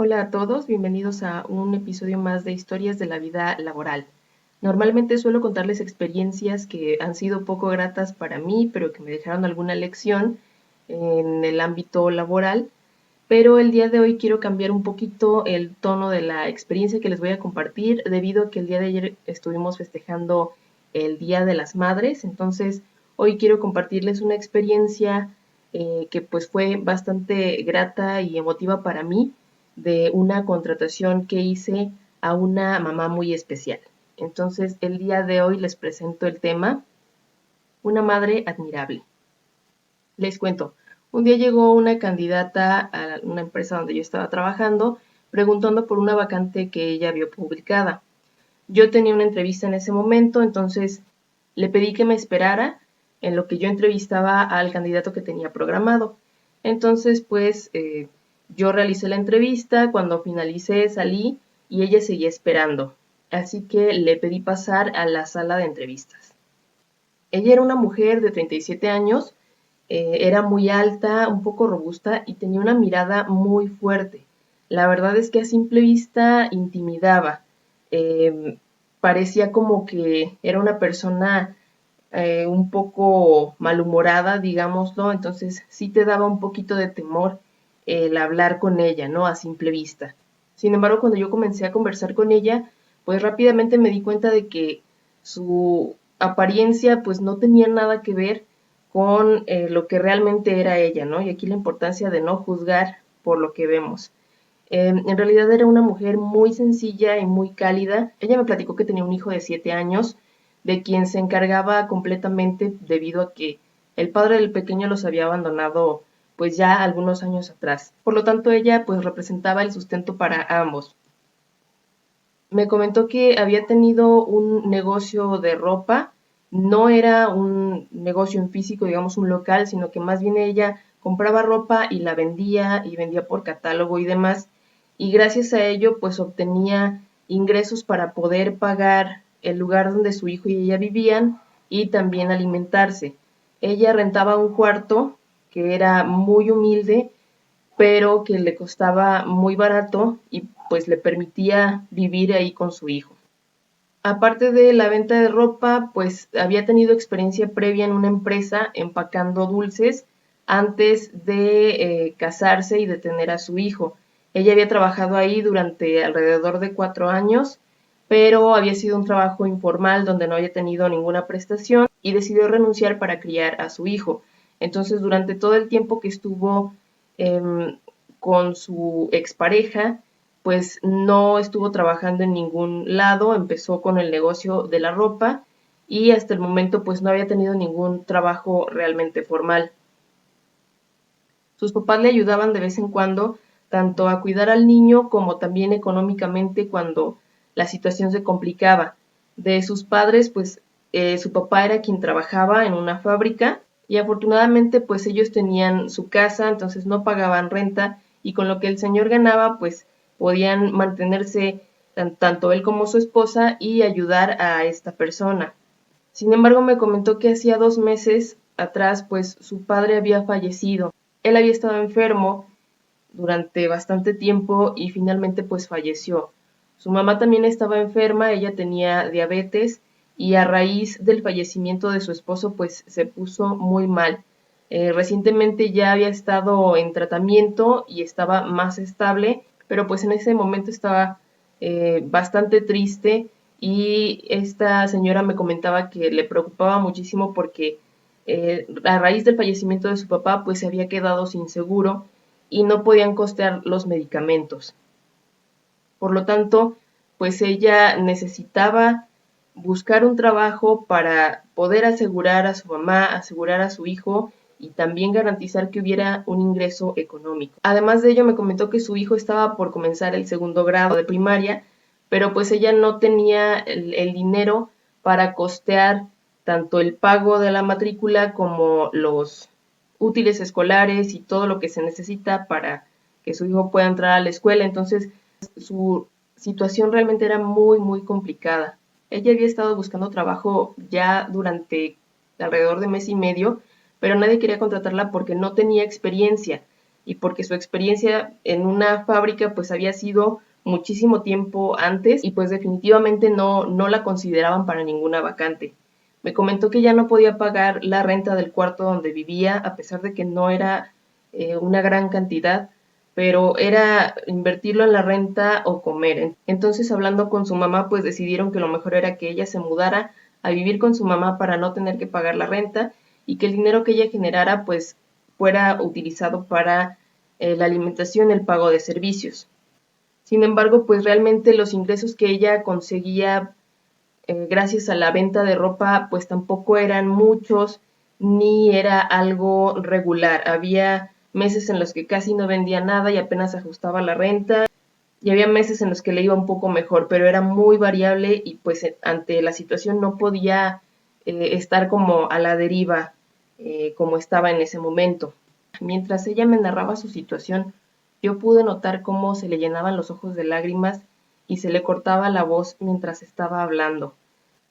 Hola a todos, bienvenidos a un episodio más de Historias de la Vida Laboral. Normalmente suelo contarles experiencias que han sido poco gratas para mí, pero que me dejaron alguna lección en el ámbito laboral, pero el día de hoy quiero cambiar un poquito el tono de la experiencia que les voy a compartir, debido a que el día de ayer estuvimos festejando el Día de las Madres. Entonces hoy quiero compartirles una experiencia que pues fue bastante grata y emotiva para mí, de una contratación que hice a una mamá muy especial. Entonces, el día de hoy les presento el tema, una madre admirable. Les cuento, un día llegó una candidata a una empresa donde yo estaba trabajando, preguntando por una vacante que ella vio publicada. Yo tenía una entrevista en ese momento, entonces le pedí que me esperara en lo que yo entrevistaba al candidato que tenía programado. Entonces, pues, yo realicé la entrevista, cuando finalicé salí y ella seguía esperando. Así que le pedí pasar a la sala de entrevistas. Ella era una mujer de 37 años, era muy alta, un poco robusta y tenía una mirada muy fuerte. La verdad es que a simple vista intimidaba. Eh, Parecía como que era una persona un poco malhumorada, digámoslo, entonces sí te daba un poquito de temor el hablar con ella, ¿no? A simple vista. Sin embargo, cuando yo comencé a conversar con ella, pues rápidamente me di cuenta de que su apariencia pues no tenía nada que ver con lo que realmente era ella, ¿no? Y aquí la importancia de no juzgar por lo que vemos. En realidad era una mujer muy sencilla y muy cálida. Ella me platicó que tenía un hijo de 7 años, de quien se encargaba completamente debido a que el padre del pequeño los había abandonado pues ya algunos años atrás. Por lo tanto, ella pues representaba el sustento para ambos. Me comentó que había tenido un negocio de ropa, no era un negocio en físico, digamos un local, sino que más bien ella compraba ropa y la vendía y vendía por catálogo y demás, y gracias a ello pues obtenía ingresos para poder pagar el lugar donde su hijo y ella vivían y también alimentarse. Ella rentaba un cuarto que era muy humilde, pero que le costaba muy barato y pues le permitía vivir ahí con su hijo. Aparte de la venta de ropa, pues había tenido experiencia previa en una empresa empacando dulces antes de casarse y de tener a su hijo. Ella había trabajado ahí durante alrededor de 4 años, pero había sido un trabajo informal donde no había tenido ninguna prestación y decidió renunciar para criar a su hijo. Entonces, durante todo el tiempo que estuvo con su expareja, pues no estuvo trabajando en ningún lado, empezó con el negocio de la ropa y hasta el momento pues no había tenido ningún trabajo realmente formal. Sus papás le ayudaban de vez en cuando tanto a cuidar al niño como también económicamente cuando la situación se complicaba. De sus padres, pues su papá era quien trabajaba en una fábrica y afortunadamente pues ellos tenían su casa, entonces no pagaban renta y con lo que el señor ganaba pues podían mantenerse tanto él como su esposa y ayudar a esta persona. Sin embargo, me comentó que hacía 2 meses atrás, pues su padre había fallecido. Él había estado enfermo durante bastante tiempo y finalmente pues falleció. Su mamá también estaba enferma, ella tenía diabetes y a raíz del fallecimiento de su esposo pues se puso muy mal. Recientemente ya había estado en tratamiento y estaba más estable, pero pues en ese momento estaba bastante triste y esta señora me comentaba que le preocupaba muchísimo porque a raíz del fallecimiento de su papá pues se había quedado sin seguro y no podían costear los medicamentos. Por lo tanto, pues ella necesitaba buscar un trabajo para poder asegurar a su mamá, asegurar a su hijo y también garantizar que hubiera un ingreso económico. Además de ello, me comentó que su hijo estaba por comenzar el segundo grado de primaria, pero pues ella no tenía el dinero para costear tanto el pago de la matrícula como los útiles escolares y todo lo que se necesita para que su hijo pueda entrar a la escuela. Entonces, su situación realmente era muy, muy complicada. Ella había estado buscando trabajo ya durante alrededor de mes y medio, pero nadie quería contratarla porque no tenía experiencia. y porque su experiencia en una fábrica pues había sido muchísimo tiempo antes y pues definitivamente no la consideraban para ninguna vacante. Me comentó que ya no podía pagar la renta del cuarto donde vivía, a pesar de que no era una gran cantidad, pero era invertirlo en la renta o comer. Entonces, hablando con su mamá, pues decidieron que lo mejor era que ella se mudara a vivir con su mamá para no tener que pagar la renta y que el dinero que ella generara pues fuera utilizado para la alimentación, el pago de servicios. Sin embargo, pues realmente los ingresos que ella conseguía gracias a la venta de ropa, pues tampoco eran muchos ni era algo regular. Había meses en los que casi no vendía nada y apenas ajustaba la renta y había meses en los que le iba un poco mejor, pero era muy variable y pues ante la situación no podía estar como a la deriva como estaba en ese momento. Mientras ella me narraba su situación, yo pude notar cómo se le llenaban los ojos de lágrimas y se le cortaba la voz mientras estaba hablando.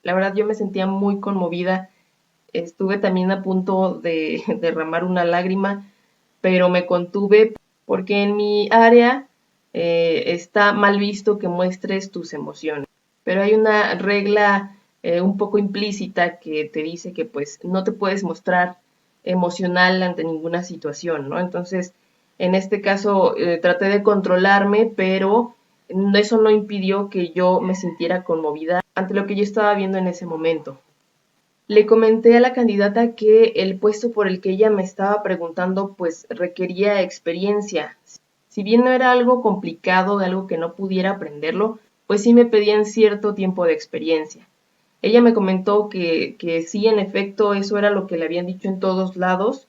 La verdad yo me sentía muy conmovida, estuve también a punto de derramar una lágrima, pero me contuve porque en mi área está mal visto que muestres tus emociones. Pero hay una regla un poco implícita que te dice que pues no te puedes mostrar emocional ante ninguna situación, ¿no? Entonces, en este caso traté de controlarme, pero eso no impidió que yo me sintiera conmovida ante lo que yo estaba viendo en ese momento. Le comenté a la candidata que el puesto por el que ella me estaba preguntando pues requería experiencia. Si bien no era algo complicado, algo que no pudiera aprenderlo, pues sí me pedían cierto tiempo de experiencia. Ella me comentó que sí, en efecto, eso era lo que le habían dicho en todos lados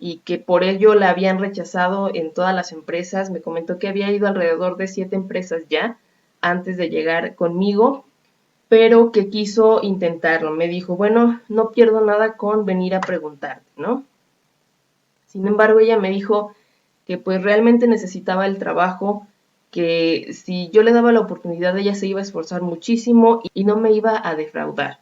y que por ello la habían rechazado en todas las empresas. Me comentó que había ido alrededor de 7 empresas ya antes de llegar conmigo, pero que quiso intentarlo. Me dijo, bueno, no pierdo nada con venir a preguntarte, ¿no? Sin embargo, ella me dijo que pues realmente necesitaba el trabajo, que si yo le daba la oportunidad, ella se iba a esforzar muchísimo y no me iba a defraudar.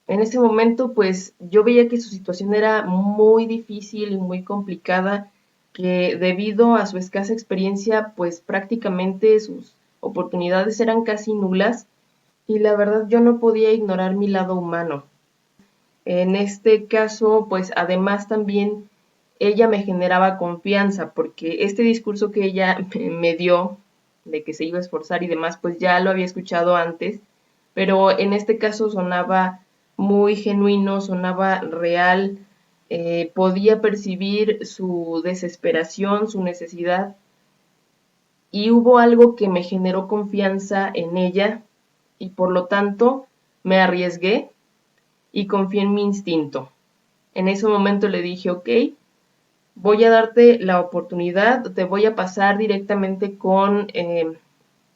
En ese momento, pues yo veía que su situación era muy difícil y muy complicada, que debido a su escasa experiencia, pues prácticamente sus oportunidades eran casi nulas y la verdad yo no podía ignorar mi lado humano. En este caso, pues además también ella me generaba confianza porque este discurso que ella me dio de que se iba a esforzar y demás, pues ya lo había escuchado antes, pero en este caso sonaba muy genuino, sonaba real, podía percibir su desesperación, su necesidad y hubo algo que me generó confianza en ella y por lo tanto me arriesgué y confié en mi instinto. En ese momento le dije, ok, voy a darte la oportunidad, te voy a pasar directamente con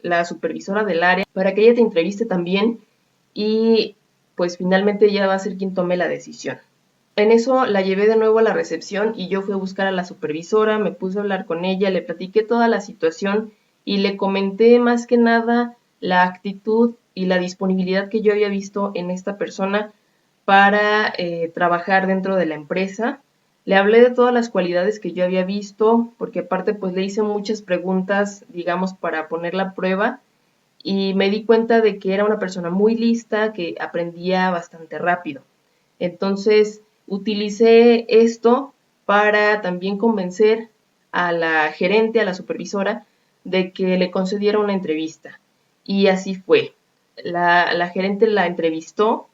la supervisora del área para que ella te entreviste también y pues finalmente ella va a ser quien tome la decisión. En eso la llevé de nuevo a la recepción y yo fui a buscar a la supervisora, me puse a hablar con ella, le platiqué toda la situación y le comenté más que nada la actitud y la disponibilidad que yo había visto en esta persona para trabajar dentro de la empresa. Le hablé de todas las cualidades que yo había visto, porque aparte pues le hice muchas preguntas, digamos, para ponerla a prueba y me di cuenta de que era una persona muy lista, que aprendía bastante rápido. Entonces, utilicé esto para también convencer a la gerente, a la supervisora, de que le concediera una entrevista. Y así fue. La gerente la entrevistó.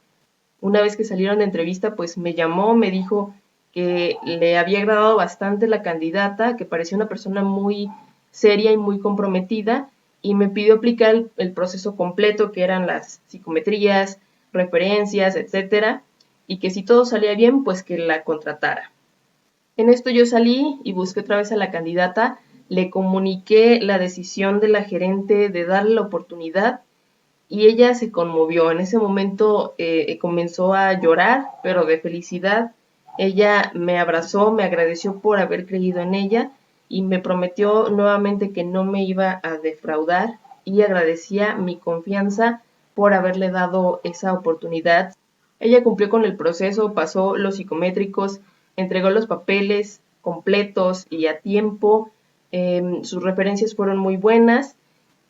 Una vez que salieron de entrevista, pues me llamó, me dijo que le había agradado bastante la candidata, que parecía una persona muy seria y muy comprometida, y me pidió aplicar el proceso completo, que eran las psicometrías, referencias, etcétera, y que si todo salía bien, pues que la contratara. En esto yo salí y busqué otra vez a la candidata, le comuniqué la decisión de la gerente de darle la oportunidad y ella se conmovió. En ese momento comenzó a llorar, pero de felicidad. Ella me abrazó, me agradeció por haber creído en ella y me prometió nuevamente que no me iba a defraudar y agradecía mi confianza por haberle dado esa oportunidad. Ella cumplió con el proceso, pasó los psicométricos, entregó los papeles completos y a tiempo. Sus referencias fueron muy buenas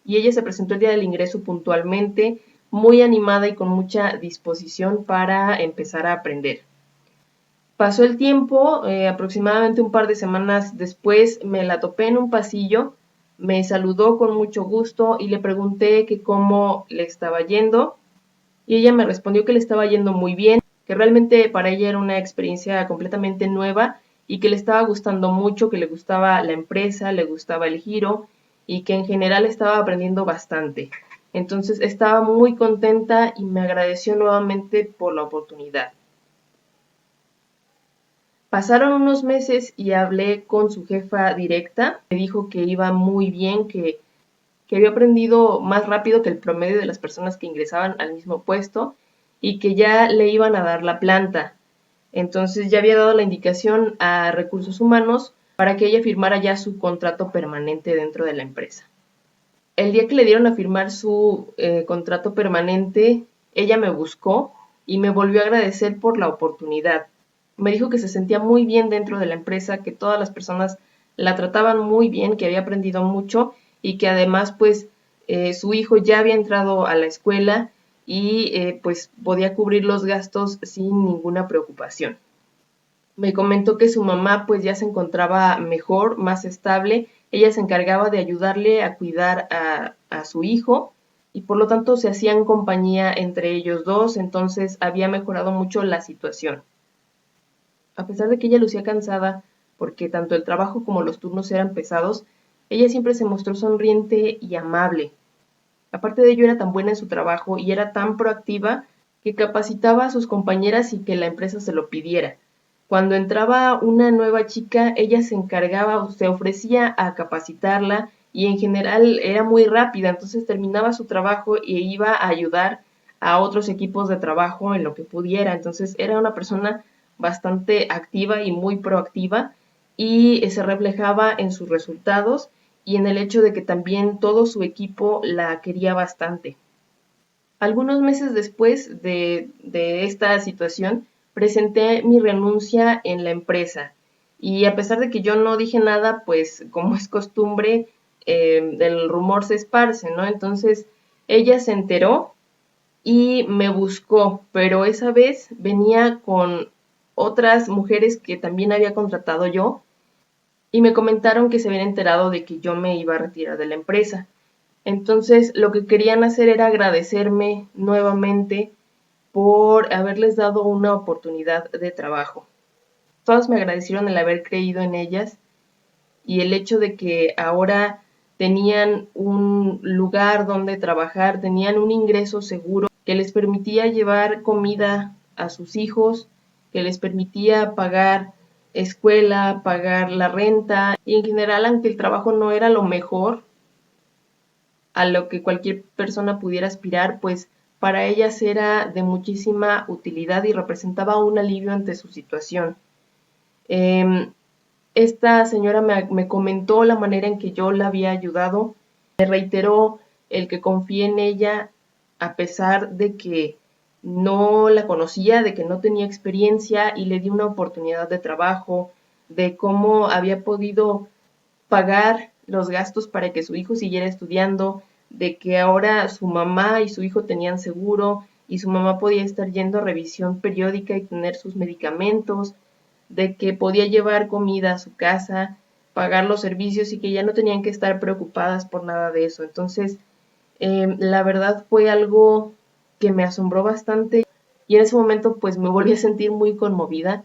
y ella se presentó el día del ingreso puntualmente, muy animada y con mucha disposición para empezar a aprender. Pasó el tiempo, aproximadamente un par de semanas después me la topé en un pasillo, me saludó con mucho gusto y le pregunté que cómo le estaba yendo y ella me respondió que le estaba yendo muy bien, que realmente para ella era una experiencia completamente nueva y que le estaba gustando mucho, que le gustaba la empresa, le gustaba el giro y que en general estaba aprendiendo bastante. Entonces estaba muy contenta y me agradeció nuevamente por la oportunidad. Pasaron unos meses y hablé con su jefa directa. Me dijo que iba muy bien, que había aprendido más rápido que el promedio de las personas que ingresaban al mismo puesto y que ya le iban a dar la planta. Entonces ya había dado la indicación a Recursos Humanos para que ella firmara ya su contrato permanente dentro de la empresa. El día que le dieron a firmar su contrato permanente, ella me buscó y me volvió a agradecer por la oportunidad. Me dijo que se sentía muy bien dentro de la empresa, que todas las personas la trataban muy bien, que había aprendido mucho y que además pues su hijo ya había entrado a la escuela y pues podía cubrir los gastos sin ninguna preocupación. Me comentó que su mamá pues ya se encontraba mejor, más estable. Ella se encargaba de ayudarle a cuidar a su hijo y por lo tanto se hacían compañía entre ellos dos, entonces había mejorado mucho la situación. A pesar de que ella lucía cansada, porque tanto el trabajo como los turnos eran pesados, ella siempre se mostró sonriente y amable. Aparte de ello, era tan buena en su trabajo y era tan proactiva que capacitaba a sus compañeras y que la empresa se lo pidiera. Cuando entraba una nueva chica, ella se encargaba o se ofrecía a capacitarla y en general era muy rápida, entonces terminaba su trabajo e iba a ayudar a otros equipos de trabajo en lo que pudiera. Entonces era una persona bastante activa y muy proactiva y se reflejaba en sus resultados y en el hecho de que también todo su equipo la quería bastante. Algunos meses después de esta situación, presenté mi renuncia en la empresa y a pesar de que yo no dije nada, pues como es costumbre, el rumor se esparce, ¿no? Entonces ella se enteró y me buscó, pero esa vez venía con otras mujeres que también había contratado yo y me comentaron que se habían enterado de que yo me iba a retirar de la empresa. Entonces, lo que querían hacer era agradecerme nuevamente por haberles dado una oportunidad de trabajo. Todas me agradecieron el haber creído en ellas y el hecho de que ahora tenían un lugar donde trabajar, tenían un ingreso seguro que les permitía llevar comida a sus hijos, que les permitía pagar escuela, pagar la renta y en general, aunque el trabajo no era lo mejor a lo que cualquier persona pudiera aspirar, pues para ellas era de muchísima utilidad y representaba un alivio ante su situación. Esta señora me comentó la manera en que yo la había ayudado, me reiteró el que confié en ella a pesar de que no la conocía, de que no tenía experiencia y le di una oportunidad de trabajo, de cómo había podido pagar los gastos para que su hijo siguiera estudiando, de que ahora su mamá y su hijo tenían seguro y su mamá podía estar yendo a revisión periódica y tener sus medicamentos, de que podía llevar comida a su casa, pagar los servicios y que ya no tenían que estar preocupadas por nada de eso. Entonces, la verdad fue algo que me asombró bastante y en ese momento pues me volví a sentir muy conmovida.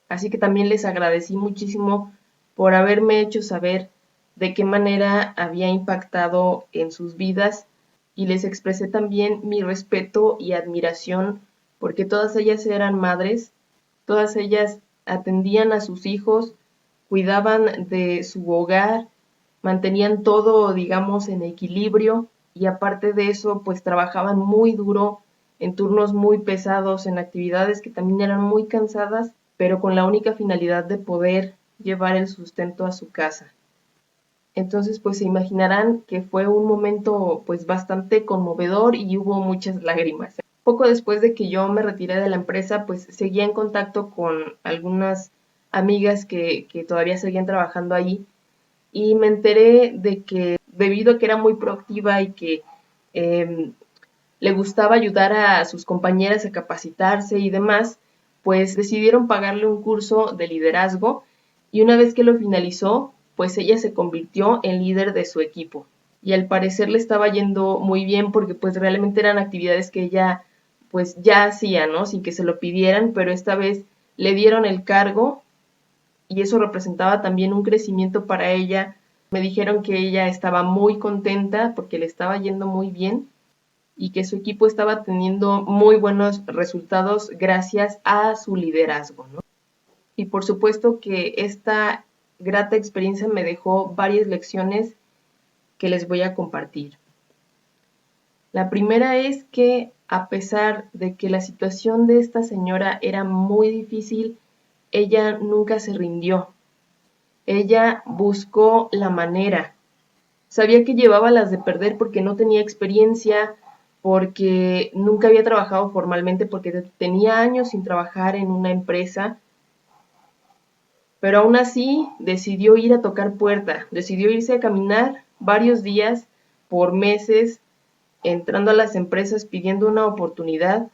Así que también les agradecí muchísimo por haberme hecho saber de qué manera había impactado en sus vidas y les expresé también mi respeto y admiración porque todas ellas eran madres, todas ellas atendían a sus hijos, cuidaban de su hogar, mantenían todo, digamos, en equilibrio y aparte de eso, pues trabajaban muy duro, en turnos muy pesados, en actividades que también eran muy cansadas, pero con la única finalidad de poder llevar el sustento a su casa. Entonces, pues se imaginarán que fue un momento pues bastante conmovedor y hubo muchas lágrimas. Poco después de que yo me retiré de la empresa, pues seguía en contacto con algunas amigas que todavía seguían trabajando ahí, y me enteré de que debido a que era muy proactiva y que eh, le gustaba ayudar a sus compañeras a capacitarse y demás, pues decidieron pagarle un curso de liderazgo y una vez que lo finalizó, pues ella se convirtió en líder de su equipo. Y al parecer le estaba yendo muy bien porque pues realmente eran actividades que ella pues ya hacía, ¿no? Sin que se lo pidieran, pero esta vez le dieron el cargo y eso representaba también un crecimiento para ella. Me dijeron que ella estaba muy contenta porque le estaba yendo muy bien y que su equipo estaba teniendo muy buenos resultados gracias a su liderazgo, ¿no? Y por supuesto que esta grata experiencia me dejó varias lecciones que les voy a compartir. La primera es que a pesar de que la situación de esta señora era muy difícil, ella nunca se rindió. Ella buscó la manera. Sabía que llevaba las de perder porque no tenía experiencia, porque nunca había trabajado formalmente, porque tenía años sin trabajar en una empresa, pero aún así decidió ir a tocar puerta, decidió irse a caminar varios días por meses, entrando a las empresas pidiendo una oportunidad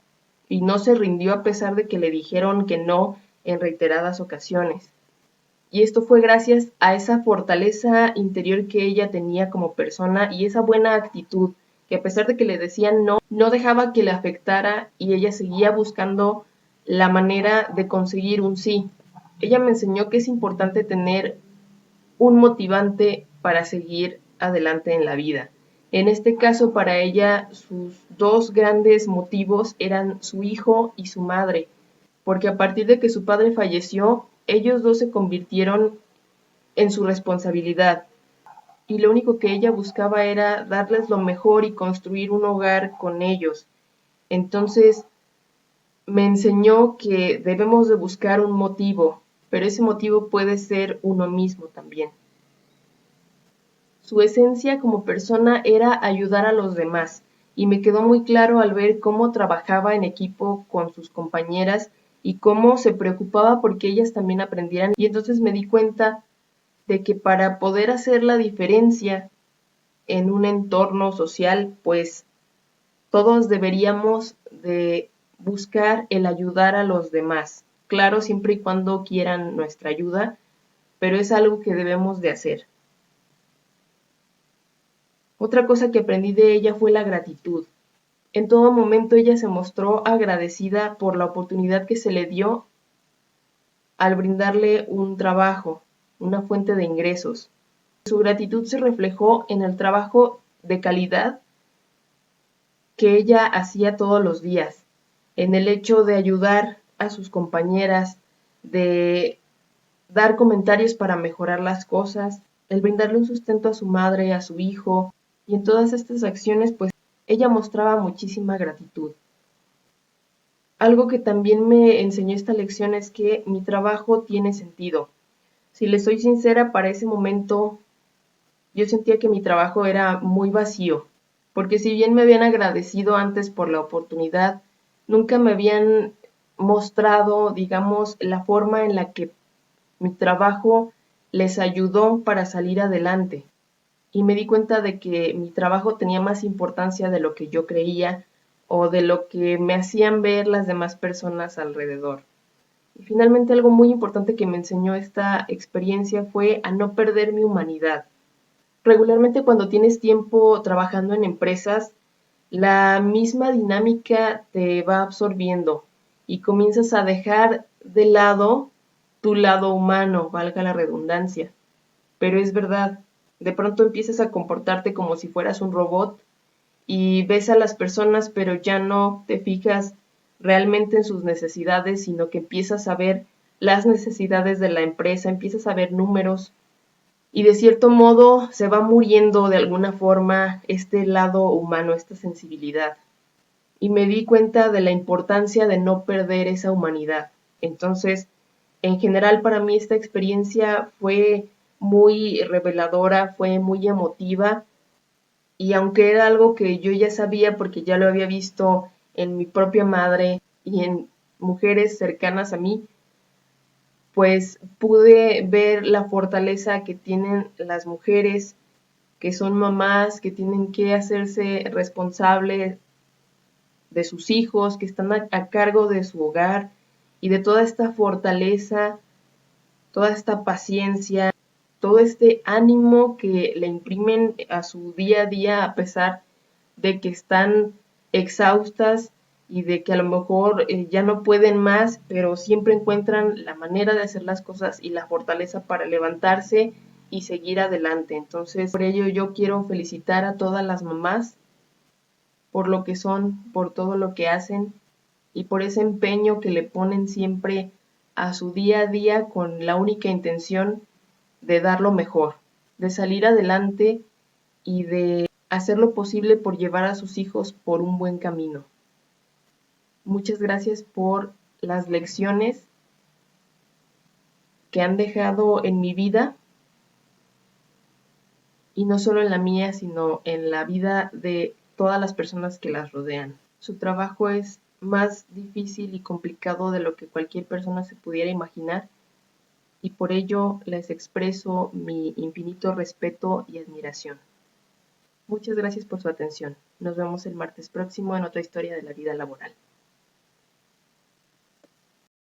y no se rindió a pesar de que le dijeron que no en reiteradas ocasiones. Y esto fue gracias a esa fortaleza interior que ella tenía como persona y esa buena actitud, que a pesar de que le decían no, no dejaba que le afectara y ella seguía buscando la manera de conseguir un sí. Ella me enseñó que es importante tener un motivante para seguir adelante en la vida. En este caso, para ella, sus dos grandes motivos eran su hijo y su madre, porque a partir de que su padre falleció, ellos dos se convirtieron en su responsabilidad y lo único que ella buscaba era darles lo mejor y construir un hogar con ellos. Entonces me enseñó que debemos de buscar un motivo, pero ese motivo puede ser uno mismo también. Su esencia como persona era ayudar a los demás y me quedó muy claro al ver cómo trabajaba en equipo con sus compañeras y cómo se preocupaba porque ellas también aprendieran y entonces me di cuenta de que para poder hacer la diferencia en un entorno social, pues todos deberíamos de buscar el ayudar a los demás. Claro, siempre y cuando quieran nuestra ayuda, pero es algo que debemos de hacer. Otra cosa que aprendí de ella fue la gratitud. En todo momento ella se mostró agradecida por la oportunidad que se le dio al brindarle un trabajo, una fuente de ingresos. Su gratitud se reflejó en el trabajo de calidad que ella hacía todos los días, en el hecho de ayudar a sus compañeras, de dar comentarios para mejorar las cosas, el brindarle un sustento a su madre, a su hijo, y en todas estas acciones, pues ella mostraba muchísima gratitud. Algo que también me enseñó esta lección es que mi trabajo tiene sentido. Si les soy sincera, para ese momento yo sentía que mi trabajo era muy vacío, porque si bien me habían agradecido antes por la oportunidad, nunca me habían mostrado, digamos, la forma en la que mi trabajo les ayudó para salir adelante. Y me di cuenta de que mi trabajo tenía más importancia de lo que yo creía o de lo que me hacían ver las demás personas alrededor. Y finalmente algo muy importante que me enseñó esta experiencia fue a no perder mi humanidad. Regularmente cuando tienes tiempo trabajando en empresas, la misma dinámica te va absorbiendo y comienzas a dejar de lado tu lado humano, valga la redundancia. Pero es verdad, de pronto empiezas a comportarte como si fueras un robot y ves a las personas, pero ya no te fijas realmente en sus necesidades, sino que empiezas a ver las necesidades de la empresa, empiezas a ver números y de cierto modo se va muriendo de alguna forma este lado humano, esta sensibilidad. Y me di cuenta de la importancia de no perder esa humanidad. Entonces, en general para mí esta experiencia fue muy reveladora, fue muy emotiva y aunque era algo que yo ya sabía porque ya lo había visto en mi propia madre y en mujeres cercanas a mí, pues pude ver la fortaleza que tienen las mujeres, que son mamás, que tienen que hacerse responsables de sus hijos, que están a cargo de su hogar y de toda esta fortaleza, toda esta paciencia, todo este ánimo que le imprimen a su día a día a pesar de que están exhaustas y de que a lo mejor ya no pueden más, pero siempre encuentran la manera de hacer las cosas y la fortaleza para levantarse y seguir adelante. Entonces, por ello yo quiero felicitar a todas las mamás por lo que son, por todo lo que hacen y por ese empeño que le ponen siempre a su día a día con la única intención de dar lo mejor, de salir adelante y de hacer lo posible por llevar a sus hijos por un buen camino. Muchas gracias por las lecciones que han dejado en mi vida y no solo en la mía, sino en la vida de todas las personas que las rodean. Su trabajo es más difícil y complicado de lo que cualquier persona se pudiera imaginar y por ello les expreso mi infinito respeto y admiración. Muchas gracias por su atención. Nos vemos el martes próximo en otra historia de la vida laboral.